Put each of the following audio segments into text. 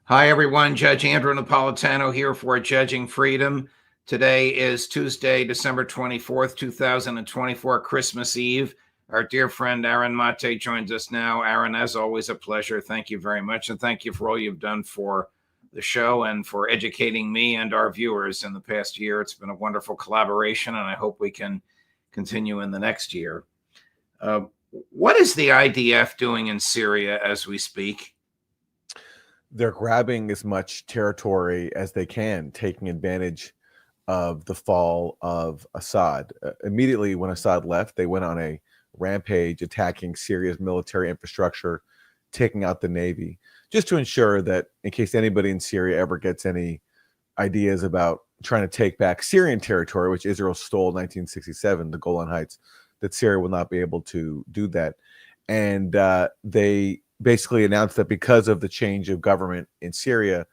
Hi, everyone. Judge Andrew Napolitano here for Judging Freedom. Today is Tuesday, December 24th, 2024, Christmas Eve. Our dear friend Aaron Maté joins us now. Aaron, as always, a pleasure. Thank you very much. And thank you for all you've done for the show and for educating me and our viewers in the past year. It's been a wonderful collaboration, and I hope we can continue in the next year. What is the IDF doing in Syria as we speak? They're grabbing as much territory as they can, taking advantage of the fall of Assad. Immediately when Assad left, they went on a rampage attacking Syria's military infrastructure, taking out the Navy, just to ensure that in case anybody in Syria ever gets any ideas about trying to take back Syrian territory, which Israel stole in 1967, the Golan Heights, that Syria will not be able to do that. And they basically announced that because of the change of government in Syria,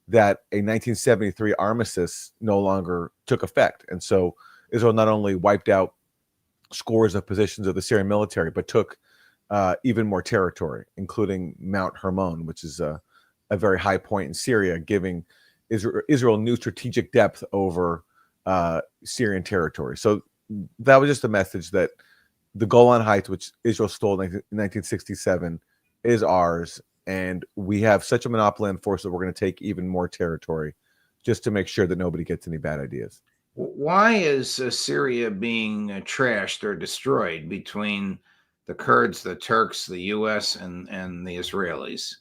that a 1973 armistice no longer took effect. And so Israel not only wiped out scores of positions of the Syrian military, but took even more territory, including Mount Hermon, which is a very high point in Syria, giving Israel new strategic depth over Syrian territory. So that was just a message that the Golan Heights, which Israel stole in 1967, is ours, and we have such a monopoly on force that we're going to take even more territory just to make sure that nobody gets any bad ideas. Why is Syria being trashed or destroyed between the Kurds, the Turks, the U.S., and the Israelis?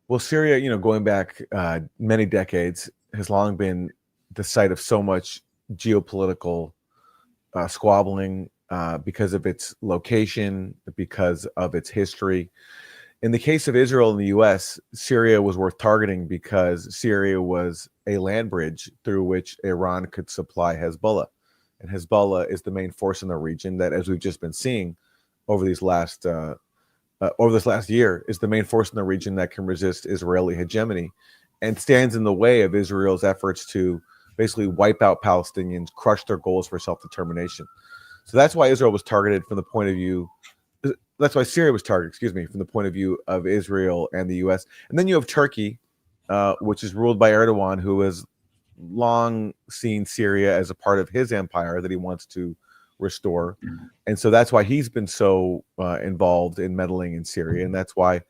Well, Syria, going back many decades, has long been the site of so much geopolitical squabbling because of its location, because of its history. In the case of Israel and the U.S., Syria was worth targeting because Syria was a land bridge through which Iran could supply Hezbollah. And Hezbollah is the main force in the region that, as we've just been seeing over this last year, is the main force in the region that can resist Israeli hegemony and stands in the way of Israel's efforts to basically wipe out Palestinians, crush their goals for self-determination. So that's why Israel was targeted from the point of view. That's why Syria was targeted, from the point of view of Israel and the U.S. And then you have Turkey, which is ruled by Erdogan, who has long seen Syria as a part of his empire that he wants to restore. And so that's why he's been so involved in meddling in Syria. And that's why,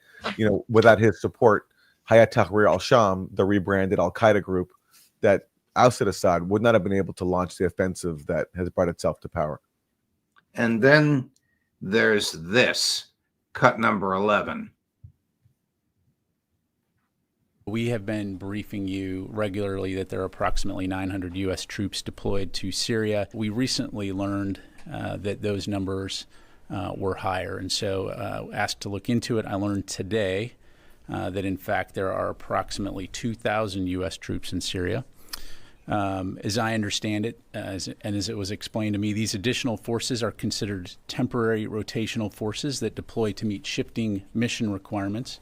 without his support, Hayat Tahrir al-Sham, the rebranded al-Qaeda group that ousted Assad, would not have been able to launch the offensive that has brought itself to power. And then there's this, cut number 11. We have been briefing you regularly that there are approximately 900 U.S. troops deployed to Syria. We recently learned that those numbers were higher, and so asked to look into it. I learned today that, in fact, there are approximately 2,000 U.S. troops in Syria. As I understand it, as it was explained to me, these additional forces are considered temporary rotational forces that deploy to meet shifting mission requirements,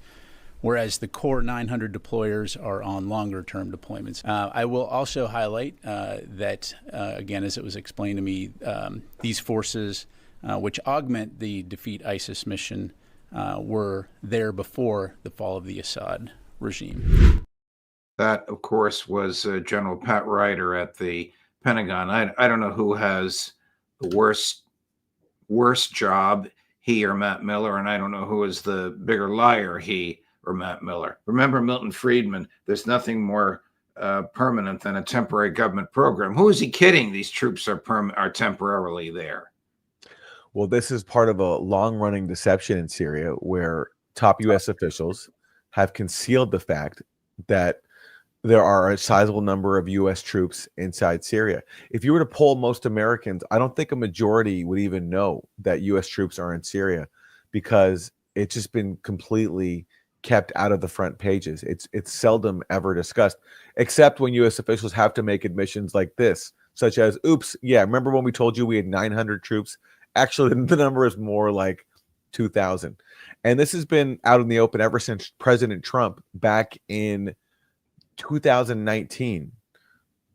whereas the core 900 deployers are on longer-term deployments. I will also highlight that, again, as it was explained to me, these forces, which augment the Defeat ISIS mission, were there before the fall of the Assad regime. That, of course, was General Pat Ryder at the Pentagon. I don't know who has the worst job, he or Matt Miller, and I don't know who is the bigger liar, he or Matt Miller. Remember Milton Friedman, there's nothing more permanent than a temporary government program. Who is he kidding? These troops are temporarily there. Well, this is part of a long-running deception in Syria where top U.S. officials have concealed the fact that there are a sizable number of U.S. troops inside Syria. If you were to poll most Americans, I don't think a majority would even know that U.S. troops are in Syria because it's just been completely kept out of the front pages. It's seldom ever discussed, except when U.S. officials have to make admissions like this, such as, oops, yeah, remember when we told you we had 900 troops? Actually, the number is more like 2,000. And this has been out in the open ever since President Trump back in 2019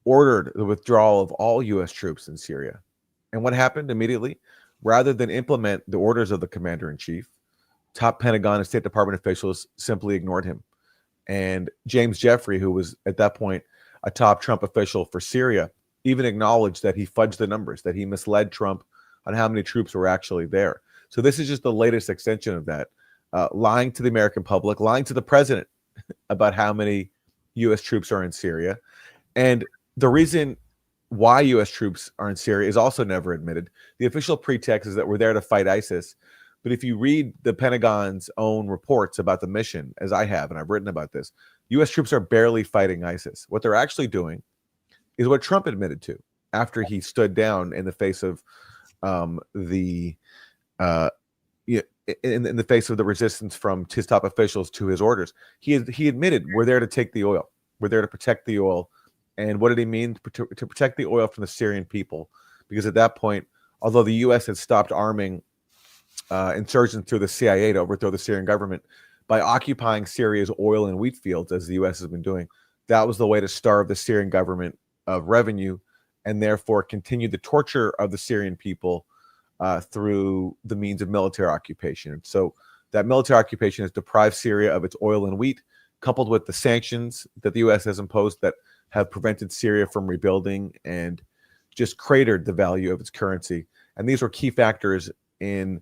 ordered the withdrawal of all U.S. troops in Syria. And what happened immediately? Rather than implement the orders of the commander-in-chief, top Pentagon and State Department officials simply ignored him. And James Jeffrey, who was at that point a top Trump official for Syria, even acknowledged that he fudged the numbers, that he misled Trump on how many troops were actually there. So this is just the latest extension of that, lying to the American public, lying to the president about how many U.S. troops are in Syria. And the reason why U.S. troops are in Syria is also never admitted. The official pretext is that we're there to fight ISIS. But if you read the Pentagon's own reports about the mission, as I have, and I've written about this, U.S. troops are barely fighting ISIS. What they're actually doing is what Trump admitted to after he stood down in the face of in the face of the resistance from his top officials to his orders. He admitted, we're there to take the oil. We're there to protect the oil. And what did he mean? To protect the oil from the Syrian people. Because at that point, although the U.S. had stopped arming insurgents through the CIA to overthrow the Syrian government, by occupying Syria's oil and wheat fields, as the U.S. has been doing, that was the way to starve the Syrian government of revenue and therefore continue the torture of the Syrian people through the means of military occupation. So that military occupation has deprived Syria of its oil and wheat, coupled with the sanctions that the U.S. has imposed that have prevented Syria from rebuilding and just cratered the value of its currency. And these were key factors in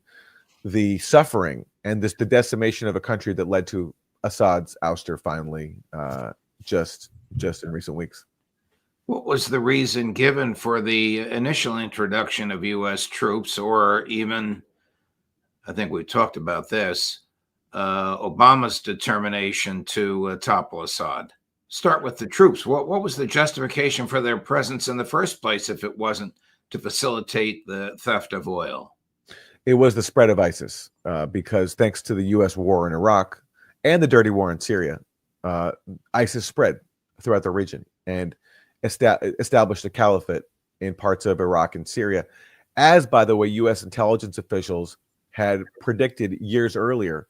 the suffering and the decimation of a country that led to Assad's ouster finally just in recent weeks. What was the reason given for the initial introduction of U.S. troops, or even, I think we talked about this, Obama's determination to topple Assad? Start with the troops. What was the justification for their presence in the first place if it wasn't to facilitate the theft of oil? It was the spread of ISIS, because thanks to the U.S. war in Iraq and the dirty war in Syria, ISIS spread throughout the region and established a caliphate in parts of Iraq and Syria, as, by the way, U.S. intelligence officials had predicted years earlier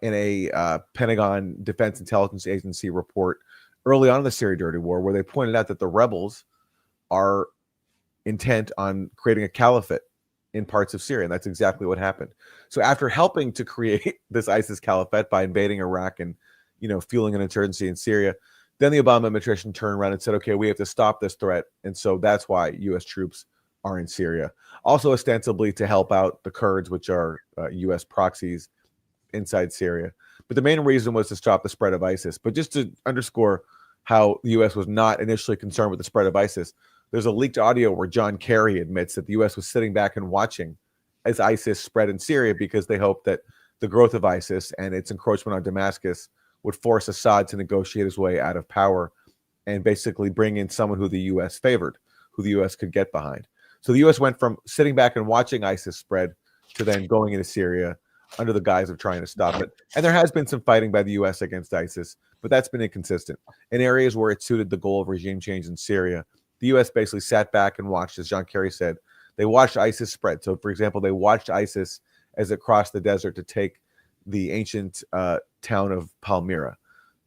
in a Pentagon Defense Intelligence Agency report early on in the Syria dirty war, where they pointed out that the rebels are intent on creating a caliphate in parts of Syria. And that's exactly what happened. So after helping to create this ISIS caliphate by invading Iraq and, fueling an insurgency in Syria, then the Obama administration turned around and said, okay, we have to stop this threat. And so that's why U.S. troops are in Syria. Also ostensibly to help out the Kurds, which are U.S. proxies inside Syria. But the main reason was to stop the spread of ISIS. But just to underscore how the U.S. was not initially concerned with the spread of ISIS, there's a leaked audio where John Kerry admits that the U.S. was sitting back and watching as ISIS spread in Syria because they hoped that the growth of ISIS and its encroachment on Damascus would force Assad to negotiate his way out of power and basically bring in someone who the U.S. favored, who the U.S. could get behind. So the U.S. went from sitting back and watching ISIS spread to then going into Syria under the guise of trying to stop it. And there has been some fighting by the U.S. against ISIS, but that's been inconsistent. In areas where it suited the goal of regime change in Syria, the U.S. basically sat back and watched, as John Kerry said, they watched ISIS spread. So, for example, they watched ISIS as it crossed the desert to take the ancient town of Palmyra.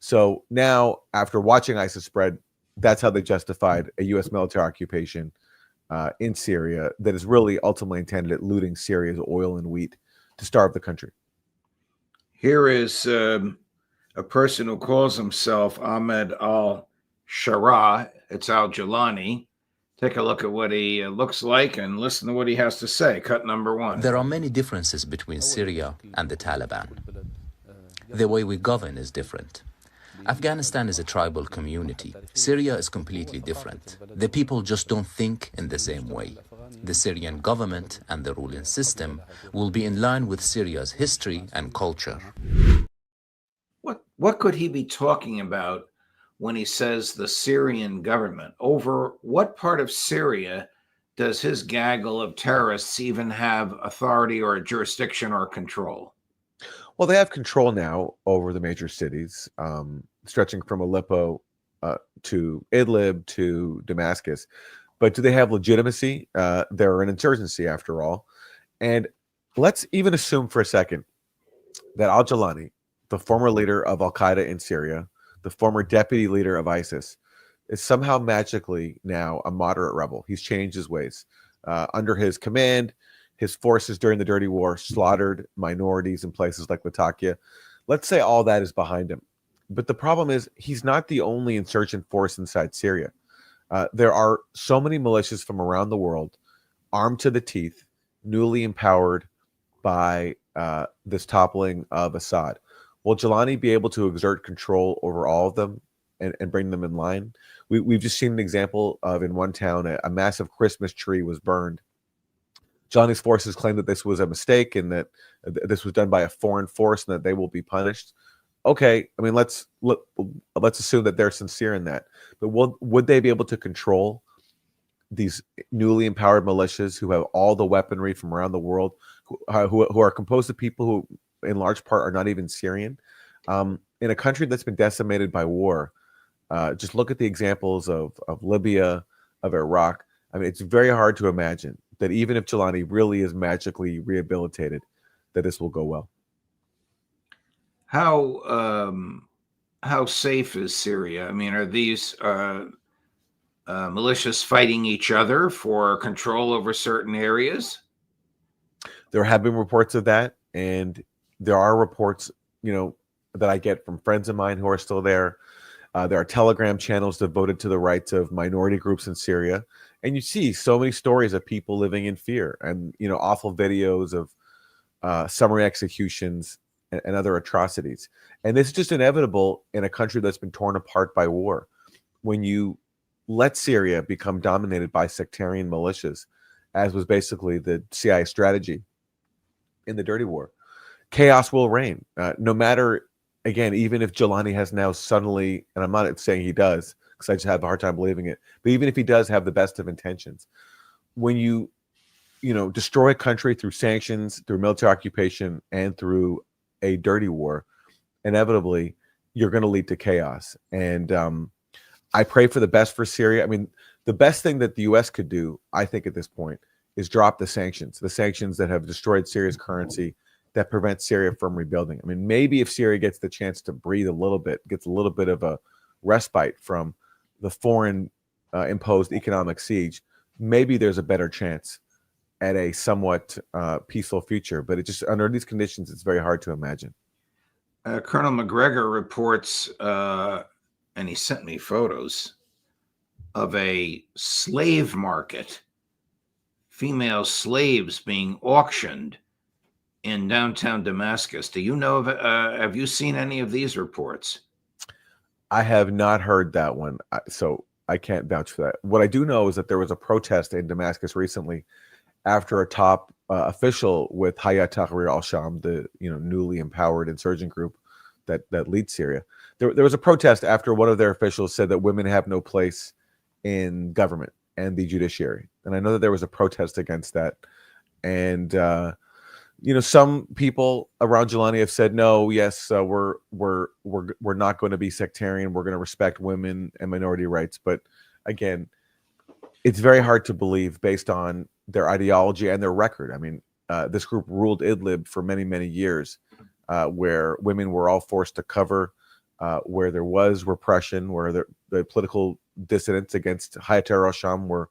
So now, after watching ISIS spread, that's how they justified a U.S. military occupation in Syria that is really ultimately intended at looting Syria's oil and wheat to starve the country. Here is a person who calls himself Ahmed al-Shara. It's al-Jilani. Take a look at what he looks like and listen to what he has to say. Cut number one. There are many differences between Syria and the Taliban. The way we govern is different. Afghanistan is a tribal community. Syria is completely different. The people just don't think in the same way. The Syrian government and the ruling system will be in line with Syria's history and culture. What could he be talking about when he says the Syrian government? Over what part of Syria does his gaggle of terrorists even have authority or jurisdiction or control? Well, they have control now over the major cities, stretching from Aleppo to Idlib to Damascus. But do they have legitimacy? They're an insurgency, after all. And let's even assume for a second that al-Jilani, the former leader of al-Qaeda in Syria, the former deputy leader of ISIS, is somehow magically now a moderate rebel. He's changed his ways. Under his command, his forces during the dirty war slaughtered minorities in places like Latakia. Let's say all that is behind him. But the problem is he's not the only insurgent force inside Syria. There are so many militias from around the world, armed to the teeth, newly empowered by this toppling of Assad. Will Jelani be able to exert control over all of them and bring them in line? We've just seen an example of, in one town, a massive Christmas tree was burned. Jelani's forces claim that this was a mistake and that this was done by a foreign force and that they will be punished. Okay, I mean, let's assume that they're sincere in that. But would they be able to control these newly empowered militias who have all the weaponry from around the world, who are composed of people who, in large part, are not even Syrian? In a country that's been decimated by war, just look at the examples of Libya, of Iraq. I mean, it's very hard to imagine that even if Jelani really is magically rehabilitated, that this will go well. How safe is Syria? I mean, are these militias fighting each other for control over certain areas? There have been reports of that, and there are reports, that I get from friends of mine who are still there. There are Telegram channels devoted to the rights of minority groups in Syria, and you see so many stories of people living in fear, and awful videos of summary executions and other atrocities. And this is just inevitable in a country that's been torn apart by war. When you let Syria become dominated by sectarian militias, as was basically the CIA strategy in the Dirty War, chaos will reign. No matter, again, even if Jelani has now suddenly, and I'm not saying he does, because I just have a hard time believing it, but even if he does have the best of intentions, when you destroy a country through sanctions, through military occupation, and through a dirty war, inevitably you're going to lead to chaos. And I pray for the best for Syria. I mean, the best thing that the U.S. could do, I think, at this point, is drop the sanctions that have destroyed Syria's currency, that prevent Syria from rebuilding. I mean, maybe if Syria gets the chance to breathe a little bit, gets a little bit of a respite from the foreign imposed economic siege, maybe there's a better chance at a somewhat peaceful future. But it just, under these conditions, it's very hard to imagine. Colonel McGregor reports, and he sent me photos of a slave market, female slaves being auctioned in downtown Damascus. Do you know of, have you seen any of these reports? I have not heard that one, so I can't vouch for that. What I do know is that there was a protest in Damascus recently after a top official with Hayat Tahrir al-Sham, the newly empowered insurgent group that leads Syria. There was a protest after one of their officials said that women have no place in government and the judiciary. And I know that there was a protest against that. And some people around Jelani have said, no, yes, we're not going to be sectarian. We're going to respect women and minority rights. But again, it's very hard to believe based on their ideology and their record. I mean, this group ruled Idlib for many, many years, where women were all forced to cover, where there was repression, where the political dissidents against Hayat al-Sham were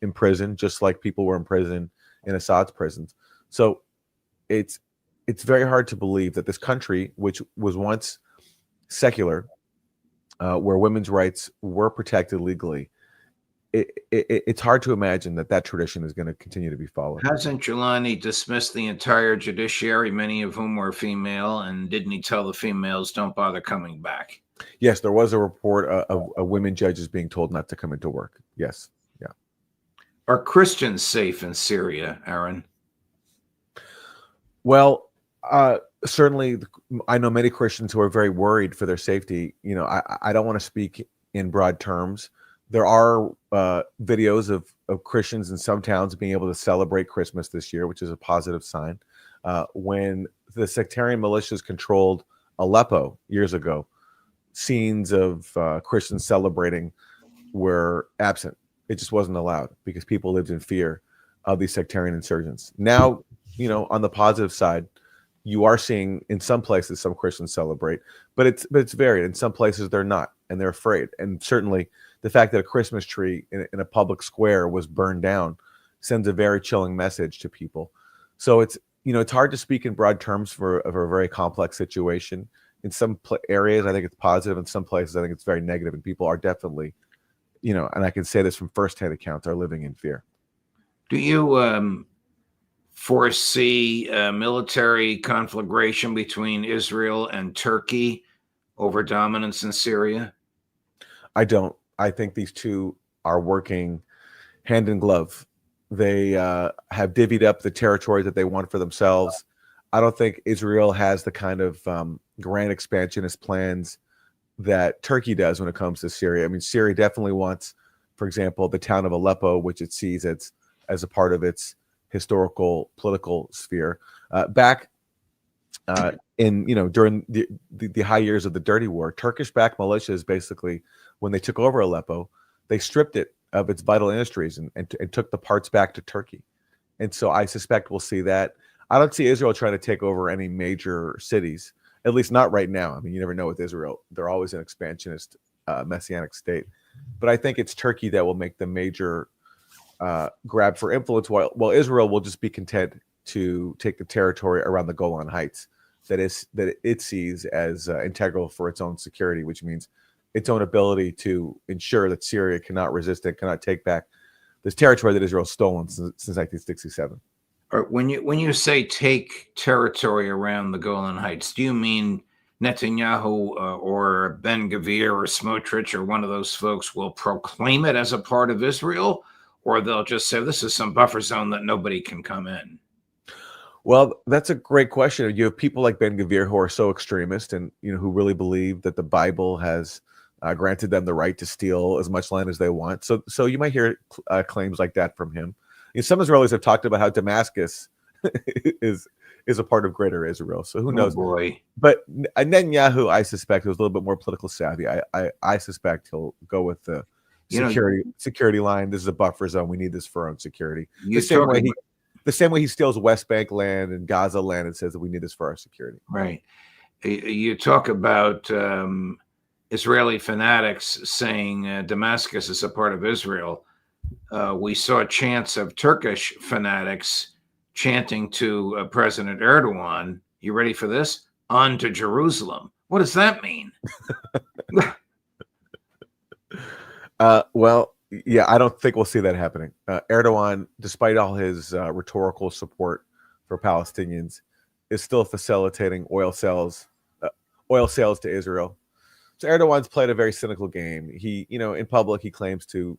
imprisoned, just like people were imprisoned in Assad's prisons. So it's very hard to believe that this country, which was once secular, where women's rights were protected legally, it's hard to imagine that tradition is going to continue to be followed. Hasn't Jelani dismissed the entire judiciary, many of whom were female, and didn't he tell the females, don't bother coming back? Yes, there was a report of women judges being told not to come into work. Yes, yeah. Are Christians safe in Syria, Aaron? Well, certainly, I know many Christians who are very worried for their safety. I don't want to speak in broad terms. There are videos of Christians in some towns being able to celebrate Christmas this year, which is a positive sign. When the sectarian militias controlled Aleppo years ago, scenes of Christians celebrating were absent. It just wasn't allowed because people lived in fear of these sectarian insurgents. Now, on the positive side, you are seeing in some places some Christians celebrate, but it's varied. In some places they're not, and they're afraid. And certainly the fact that a Christmas tree in a public square was burned down sends a very chilling message to people. So it's hard to speak in broad terms for a very complex situation. In some areas, I think it's positive. In some places, I think it's very negative, and people are definitely, and I can say this from firsthand accounts, are living in fear. Do you foresee military conflagration between Israel and Turkey over dominance in Syria? I don't. I think these two are working hand in glove. They have divvied up the territory that they want for themselves. I don't think Israel has the kind of grand expansionist plans that Turkey does when it comes to Syria. I mean, Syria definitely wants, for example, the town of Aleppo, which it sees as a part of its historical political sphere. Back during the high years of the Dirty War, Turkish-backed militias basically, when they took over Aleppo, they stripped it of its vital industries and took the parts back to Turkey. And so I suspect we'll see that. I don't see Israel trying to take over any major cities, at least not right now. I mean, you never know with Israel. They're always an expansionist, messianic state. But I think it's Turkey that will make the major grab for influence, while Israel will just be content to take the territory around the Golan Heights that it sees as integral for its own security, which means its own ability to ensure that Syria cannot resist it, cannot take back this territory that Israel's stolen since 1967. When you say take territory around the Golan Heights, do you mean Netanyahu or Ben Gvir or Smotrich or one of those folks will proclaim it as a part of Israel, or they'll just say this is some buffer zone that nobody can come in? Well, that's a great question. You have people like Ben Gvir who are so extremist and who really believe that the Bible has granted them the right to steal as much land as they want. So you might hear claims like that from him. Some Israelis have talked about how Damascus is a part of Greater Israel. So who knows? Boy. But Netanyahu, I suspect, was a little bit more political savvy. I suspect he'll go with the security line. This is a buffer zone. We need this for our own security. The same way he steals West Bank land and Gaza land and says that we need this for our security. Right. You talk about Israeli fanatics saying Damascus is a part of Israel. We saw chants of Turkish fanatics chanting to President Erdogan, you ready for this? On to Jerusalem. What does that mean? Well, yeah, I don't think we'll see that happening. Erdogan, despite all his rhetorical support for Palestinians, is still facilitating oil sales to Israel. So Erdogan's played a very cynical game. He, in public, he claims to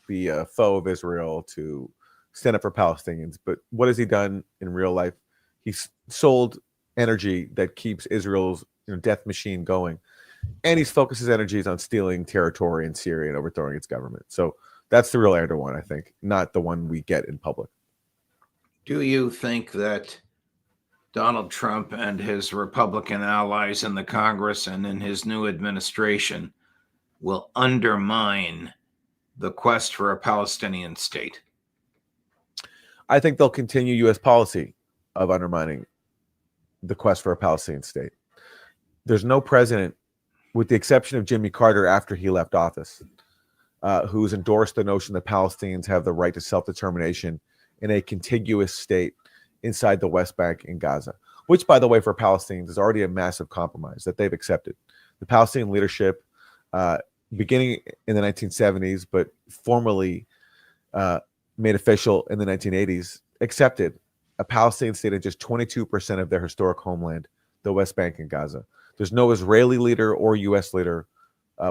be a foe of Israel, to stand up for Palestinians. But what has he done in real life? He's sold energy that keeps Israel's death machine going. And he's focused his energies on stealing territory in Syria and overthrowing its government. So that's the real Erdogan, I think, not the one we get in public. Do you think that Donald Trump and his Republican allies in the Congress and in his new administration will undermine the quest for a Palestinian state? I think they'll continue U.S. policy of undermining the quest for a Palestinian state. There's no president, with the exception of Jimmy Carter after he left office, who's endorsed the notion that Palestinians have the right to self-determination in a contiguous state inside the West Bank and Gaza, which, by the way, for Palestinians is already a massive compromise that they've accepted. The Palestinian leadership, beginning in the 1970s, but formally made official in the 1980s, accepted a Palestinian state in just 22% of their historic homeland, the West Bank and Gaza. There's no Israeli leader or U.S. leader,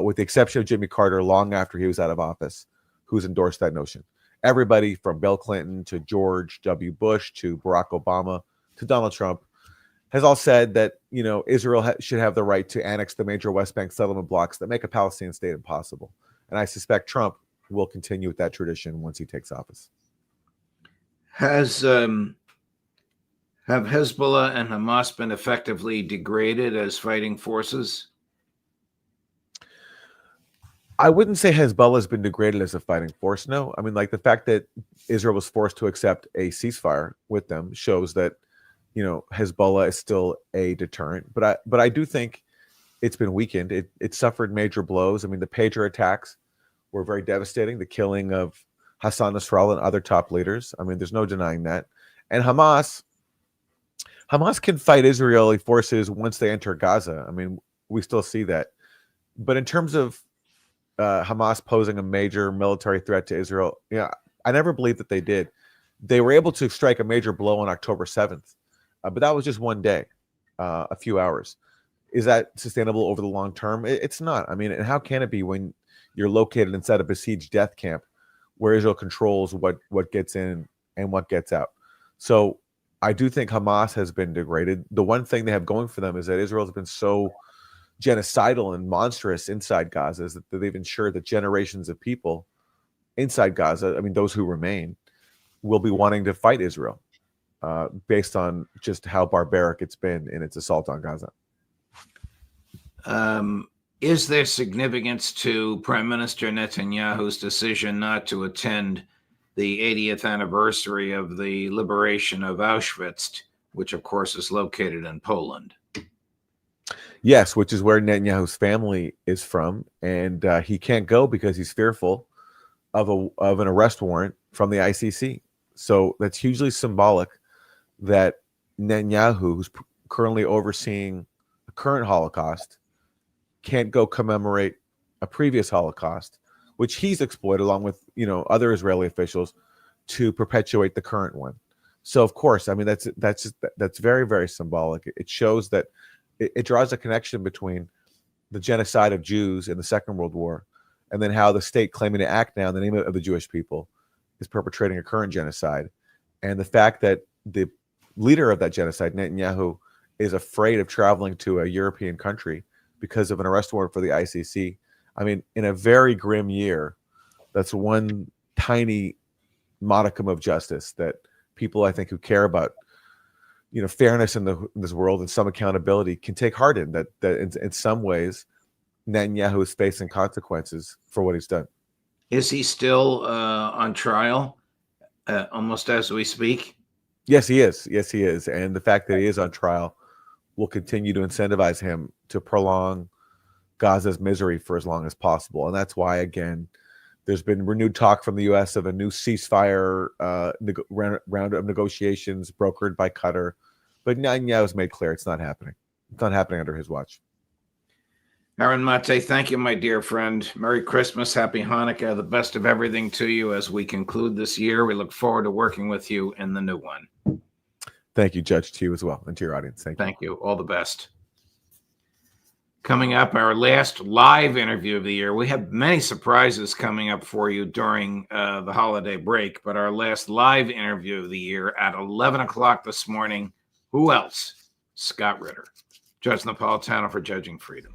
with the exception of Jimmy Carter, long after he was out of office, who's endorsed that notion. Everybody from Bill Clinton to George W. Bush to Barack Obama to Donald Trump has all said that Israel should have the right to annex the major West Bank settlement blocks that make a Palestinian state impossible. And I suspect Trump will continue with that tradition once he takes office. Have Hezbollah and Hamas been effectively degraded as fighting forces? I wouldn't say Hezbollah has been degraded as a fighting force. No, I mean, like the fact that Israel was forced to accept a ceasefire with them shows that, Hezbollah is still a deterrent. But I do think it's been weakened. It suffered major blows. I mean, the pager attacks were very devastating. The killing of Hassan Nasrallah and other top leaders. I mean, there's no denying that. And Hamas Hamas can fight Israeli forces once they enter Gaza. I mean, we still see that. But in terms of Hamas posing a major military threat to Israel, yeah, I never believed that they did. They were able to strike a major blow on October 7th, but that was just one day, a few hours. Is that sustainable over the long term? It's not. I mean, and how can it be when you're located inside a besieged death camp where Israel controls what gets in and what gets out? So I do think Hamas has been degraded. The one thing they have going for them is that Israel has been so genocidal and monstrous inside Gaza is that they've ensured that generations of people inside Gaza, I mean, those who remain, will be wanting to fight Israel based on just how barbaric it's been in its assault on Gaza. Is there significance to Prime Minister Netanyahu's decision not to attend the 80th anniversary of the liberation of Auschwitz, which of course is located in Poland? Yes, which is where Netanyahu's family is from, and he can't go because he's fearful of an arrest warrant from the ICC. So that's hugely symbolic that Netanyahu, who's currently overseeing the current Holocaust, can't go commemorate a previous Holocaust, which he's exploited along with other Israeli officials to perpetuate the current one. So of course, I mean that's very, very symbolic. It shows that it draws a connection between the genocide of Jews in the Second World War and then how the state claiming to act now in the name of the Jewish people is perpetrating a current genocide. And the fact that the leader of that genocide, Netanyahu, is afraid of traveling to a European country because of an arrest warrant for the ICC. I mean, in a very grim year, that's one tiny modicum of justice that people, I think, who care about fairness in this world and some accountability can take heart in. That in some ways, Netanyahu is facing consequences for what he's done. Is he still on trial almost as we speak? Yes, he is. Yes, he is. And the fact that he is on trial will continue to incentivize him to prolong Gaza's misery for as long as possible. And that's why, again, there's been renewed talk from the U.S. of a new ceasefire round of negotiations brokered by Qatar. But Netanyahu has made clear it's not happening. It's not happening under his watch. Aaron Maté, thank you, my dear friend. Merry Christmas, Happy Hanukkah, the best of everything to you as we conclude this year. We look forward to working with you in the new one. Thank you, Judge, to you as well, and to your audience. Thank you. All the best. Coming up, our last live interview of the year. We have many surprises coming up for you during the holiday break, but our last live interview of the year at 11 o'clock this morning. Who else? Scott Ritter, Judge Napolitano for Judging Freedom.